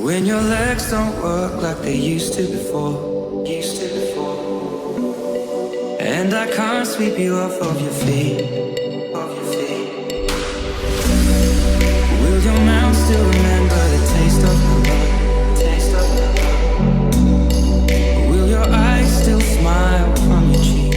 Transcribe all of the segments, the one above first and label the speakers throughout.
Speaker 1: When your legs don't work like they used to before, and I can't sweep you off of your feet, Will your mouth still remember the taste of my love, Will your eyes still smile from your cheek?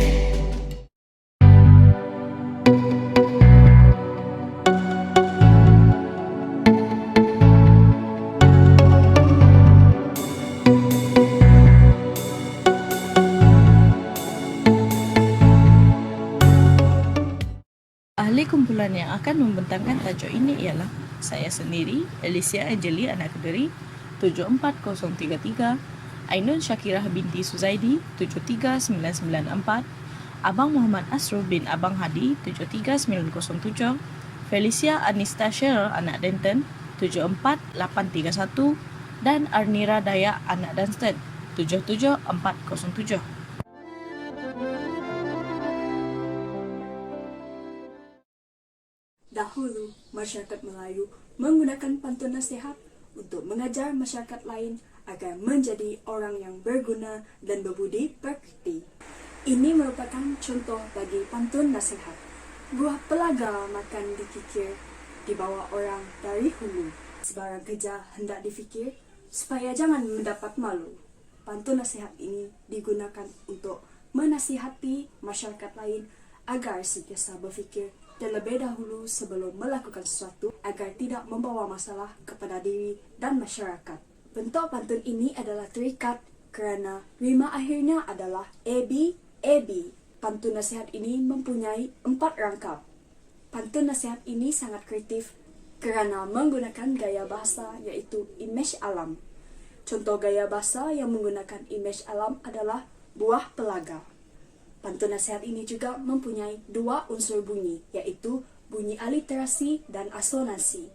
Speaker 2: Ahli kumpulan yang akan membentangkan tajuk ini ialah saya sendiri, Alicia Angeli anak Kediri 74033, Ainun Syakirah binti Suzaidi 73994, Abang Muhammad Asrul bin Abang Hadi 73907, Felicia Anista Cheryl anak Denton 74831 dan Arnira Dayak anak Dunstan 77407.
Speaker 3: Dahulu, masyarakat Melayu menggunakan pantun nasihat untuk mengajar masyarakat lain agar menjadi orang yang berguna dan berbudi pekerti. Ini merupakan contoh bagi pantun nasihat. Buah pelaga makan dikikir, dibawa orang dari hulu. Sebarang kerja hendak difikir, supaya jangan mendapat malu. Pantun nasihat ini digunakan untuk menasihati masyarakat lain agar sentiasa berfikir terlebih dahulu sebelum melakukan sesuatu agar tidak membawa masalah kepada diri dan masyarakat. Bentuk pantun ini adalah terikat kerana rima akhirnya adalah AB. Pantun nasihat ini mempunyai 4 rangkap. Pantun nasihat ini sangat kreatif kerana menggunakan gaya bahasa iaitu imej alam. Contoh gaya bahasa yang menggunakan imej alam adalah buah pelaga. Pantun nasihat ini juga mempunyai 2 unsur bunyi, iaitu bunyi aliterasi dan asonansi.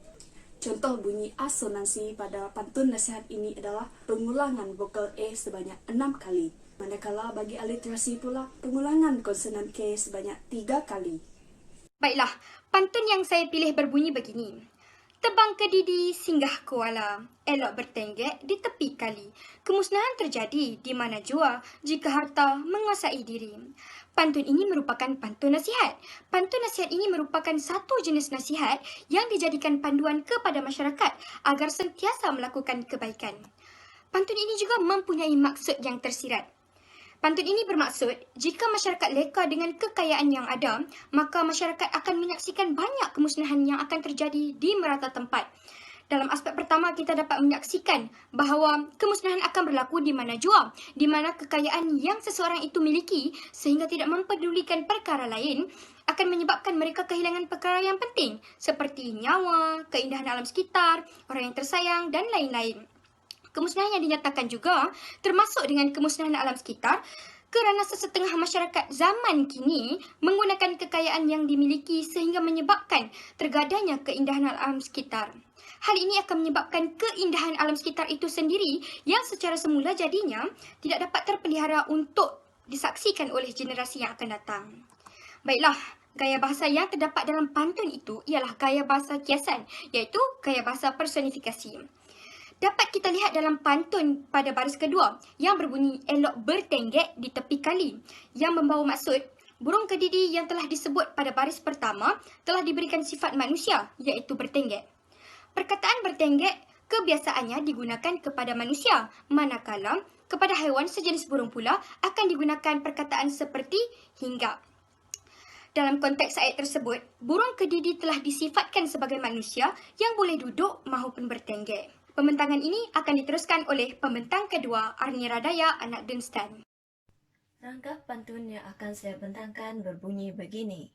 Speaker 3: Contoh bunyi asonansi pada pantun nasihat ini adalah pengulangan vokal E sebanyak 6 kali. Manakala bagi aliterasi pula, pengulangan konsonan K sebanyak 3 kali.
Speaker 4: Baiklah, pantun yang saya pilih berbunyi begini. Tebang kedidi singgah kuala, elok bertenggek di tepi kali. Kemusnahan terjadi di mana jua jika harta menguasai diri. Pantun ini merupakan pantun nasihat. Pantun nasihat ini merupakan satu jenis nasihat yang dijadikan panduan kepada masyarakat agar sentiasa melakukan kebaikan. Pantun ini juga mempunyai maksud yang tersirat. Pantun ini bermaksud, jika masyarakat leka dengan kekayaan yang ada, maka masyarakat akan menyaksikan banyak kemusnahan yang akan terjadi di merata tempat. Dalam aspek pertama, kita dapat menyaksikan bahawa kemusnahan akan berlaku di mana jua, di mana kekayaan yang seseorang itu miliki sehingga tidak mempedulikan perkara lain akan menyebabkan mereka kehilangan perkara yang penting seperti nyawa, keindahan alam sekitar, orang yang tersayang dan lain-lain. Kemusnahan yang dinyatakan juga termasuk dengan kemusnahan alam sekitar kerana sesetengah masyarakat zaman kini menggunakan kekayaan yang dimiliki sehingga menyebabkan tergadanya keindahan alam sekitar. Hal ini akan menyebabkan keindahan alam sekitar itu sendiri yang secara semula jadinya tidak dapat terpelihara untuk disaksikan oleh generasi yang akan datang. Baiklah, gaya bahasa yang terdapat dalam pantun itu ialah gaya bahasa kiasan, iaitu gaya bahasa personifikasi. Dapat kita lihat dalam pantun pada baris kedua yang berbunyi elok bertenggek di tepi kali yang membawa maksud burung kedidi yang telah disebut pada baris pertama telah diberikan sifat manusia iaitu bertenggek. Perkataan bertenggek kebiasaannya digunakan kepada manusia, manakala kepada haiwan sejenis burung pula akan digunakan perkataan seperti hinggap. Dalam konteks ayat tersebut, burung kedidi telah disifatkan sebagai manusia yang boleh duduk maupun bertenggek. Pembentangan ini akan diteruskan oleh pembentang kedua, Arnira Dayak anak Dunstan.
Speaker 5: Rangkap pantun yang akan saya bentangkan berbunyi begini.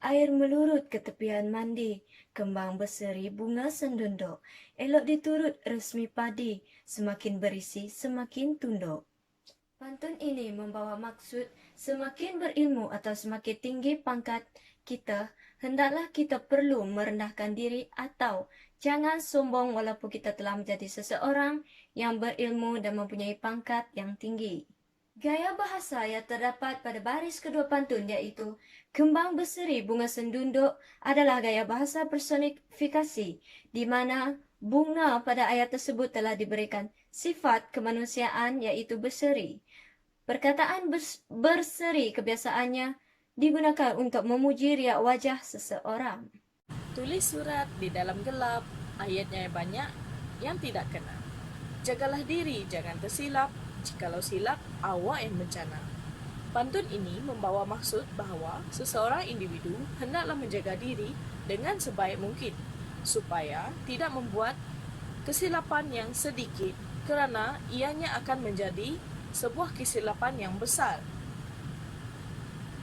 Speaker 5: Air melurut ke tepian mandi, kembang berseri bunga sendunduk, elok diturut resmi padi, semakin berisi semakin tunduk. Pantun ini membawa maksud semakin berilmu atau semakin tinggi pangkat kita, hendaklah kita perlu merendahkan diri atau jangan sombong walaupun kita telah menjadi seseorang yang berilmu dan mempunyai pangkat yang tinggi. Gaya bahasa yang terdapat pada baris kedua pantun iaitu kembang berseri bunga sendunduk adalah gaya bahasa personifikasi di mana Bunga pada ayat tersebut telah diberikan sifat kemanusiaan iaitu berseri. Perkataan berseri kebiasaannya digunakan untuk memuji riak wajah seseorang.
Speaker 2: Tulis surat di dalam gelap, ayatnya banyak yang tidak kena. Jagalah diri, jangan tersilap. Jikalau silap, awak yang bencana. Pantun ini membawa maksud bahawa seseorang individu hendaklah menjaga diri dengan sebaik mungkin supaya tidak membuat kesilapan yang sedikit kerana ianya akan menjadi sebuah kesilapan yang besar.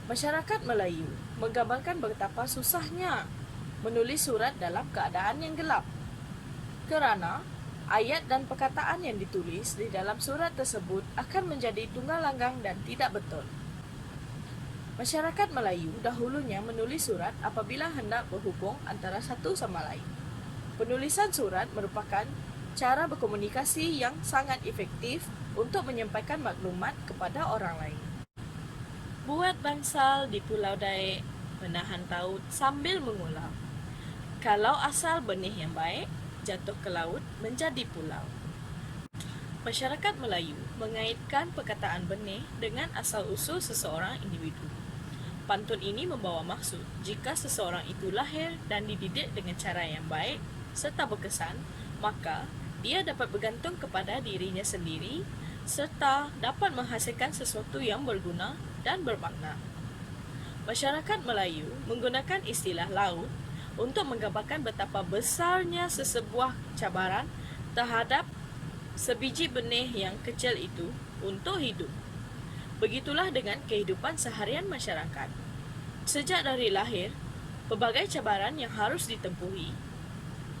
Speaker 2: Masyarakat Melayu menggambarkan betapa susahnya menulis surat dalam keadaan yang gelap kerana ayat dan perkataan yang ditulis di dalam surat tersebut akan menjadi tunggal langgang dan tidak betul. Masyarakat Melayu dahulunya menulis surat apabila hendak berhubung antara satu sama lain. Penulisan surat merupakan cara berkomunikasi yang sangat efektif untuk menyampaikan maklumat kepada orang lain. Buat bangsal di Pulau Dayak menahan taut sambil mengulau. Kalau asal benih yang baik, jatuh ke laut menjadi pulau. Masyarakat Melayu mengaitkan perkataan benih dengan asal-usul seseorang individu. Pantun ini membawa maksud jika seseorang itu lahir dan dididik dengan cara yang baik serta berkesan, maka dia dapat bergantung kepada dirinya sendiri serta dapat menghasilkan sesuatu yang berguna dan bermakna. Masyarakat Melayu menggunakan istilah laut untuk menggambarkan betapa besarnya sesebuah cabaran terhadap sebiji benih yang kecil itu untuk hidup. Begitulah dengan kehidupan seharian masyarakat. Sejak dari lahir, pelbagai cabaran yang harus ditempuhi.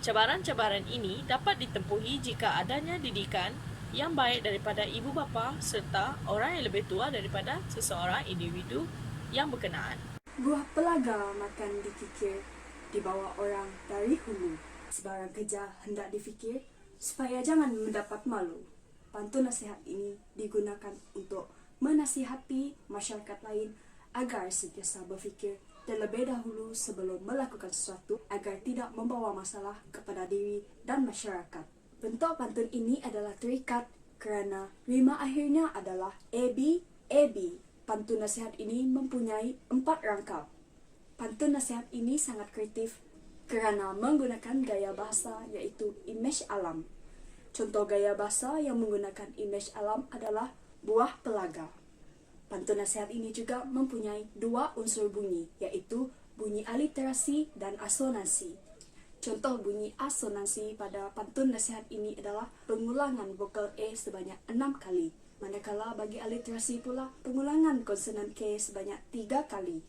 Speaker 2: Cabaran-cabaran ini dapat ditempuhi jika adanya didikan yang baik daripada ibu bapa serta orang yang lebih tua daripada seseorang individu yang berkenaan.
Speaker 3: Buah pelaga makan dikikir dibawa orang dari hulu. Sebarang kerja hendak difikir supaya jangan mendapat malu. Pantun nasihat ini digunakan untuk menasihati masyarakat lain agar sentiasa berfikir terlebih dahulu sebelum melakukan sesuatu agar tidak membawa masalah kepada diri dan masyarakat. Bentuk pantun ini adalah terikat kerana rima akhirnya adalah AB, AB. Pantun nasihat ini mempunyai 4 rangkap. Pantun nasihat ini sangat kreatif kerana menggunakan gaya bahasa iaitu imej alam. Contoh gaya bahasa yang menggunakan imej alam adalah buah pelaga. Pantun nasihat ini juga mempunyai 2 unsur bunyi, iaitu bunyi aliterasi dan asonansi. Contoh bunyi asonansi pada pantun nasihat ini adalah pengulangan vokal A sebanyak 6 kali, manakala bagi aliterasi pula pengulangan konsonan K sebanyak 3 kali.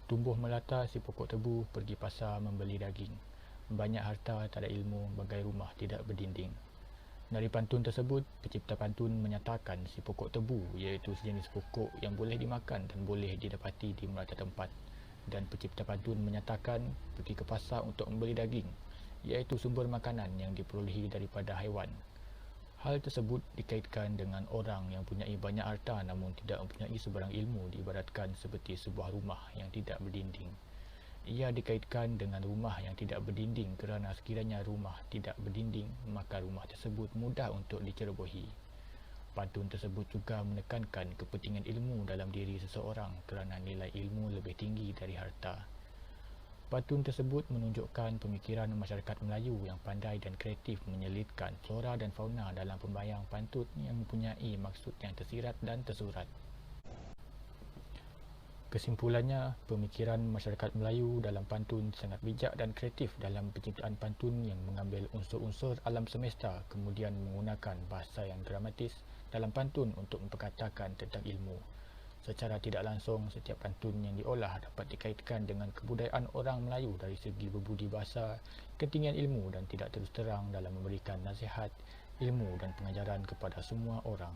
Speaker 6: Tumbuh melata si pokok tebu, pergi pasar membeli daging. Banyak harta tak ada ilmu, bagai rumah tidak berdinding. Dari pantun tersebut, pencipta pantun menyatakan si pokok tebu iaitu sejenis pokok yang boleh dimakan dan boleh didapati di merata tempat. Dan pencipta pantun menyatakan pergi ke pasar untuk membeli daging, iaitu sumber makanan yang diperolehi daripada haiwan. Hal tersebut dikaitkan dengan orang yang mempunyai banyak harta namun tidak mempunyai sebarang ilmu, diibaratkan seperti sebuah rumah yang tidak berdinding. Ia dikaitkan dengan rumah yang tidak berdinding kerana sekiranya rumah tidak berdinding, maka rumah tersebut mudah untuk dicerobohi. Pantun tersebut juga menekankan kepentingan ilmu dalam diri seseorang kerana nilai ilmu lebih tinggi dari harta. Pantun tersebut menunjukkan pemikiran masyarakat Melayu yang pandai dan kreatif menyelitkan flora dan fauna dalam pembayang pantun yang mempunyai maksud yang tersirat dan tersurat. Kesimpulannya, pemikiran masyarakat Melayu dalam pantun sangat bijak dan kreatif dalam penciptaan pantun yang mengambil unsur-unsur alam semesta kemudian menggunakan bahasa yang dramatis dalam pantun untuk memperkatakan tentang ilmu. Secara tidak langsung, setiap pantun yang diolah dapat dikaitkan dengan kebudayaan orang Melayu dari segi berbudi bahasa, ketinggian ilmu dan tidak terus terang dalam memberikan nasihat, ilmu dan pengajaran kepada semua orang.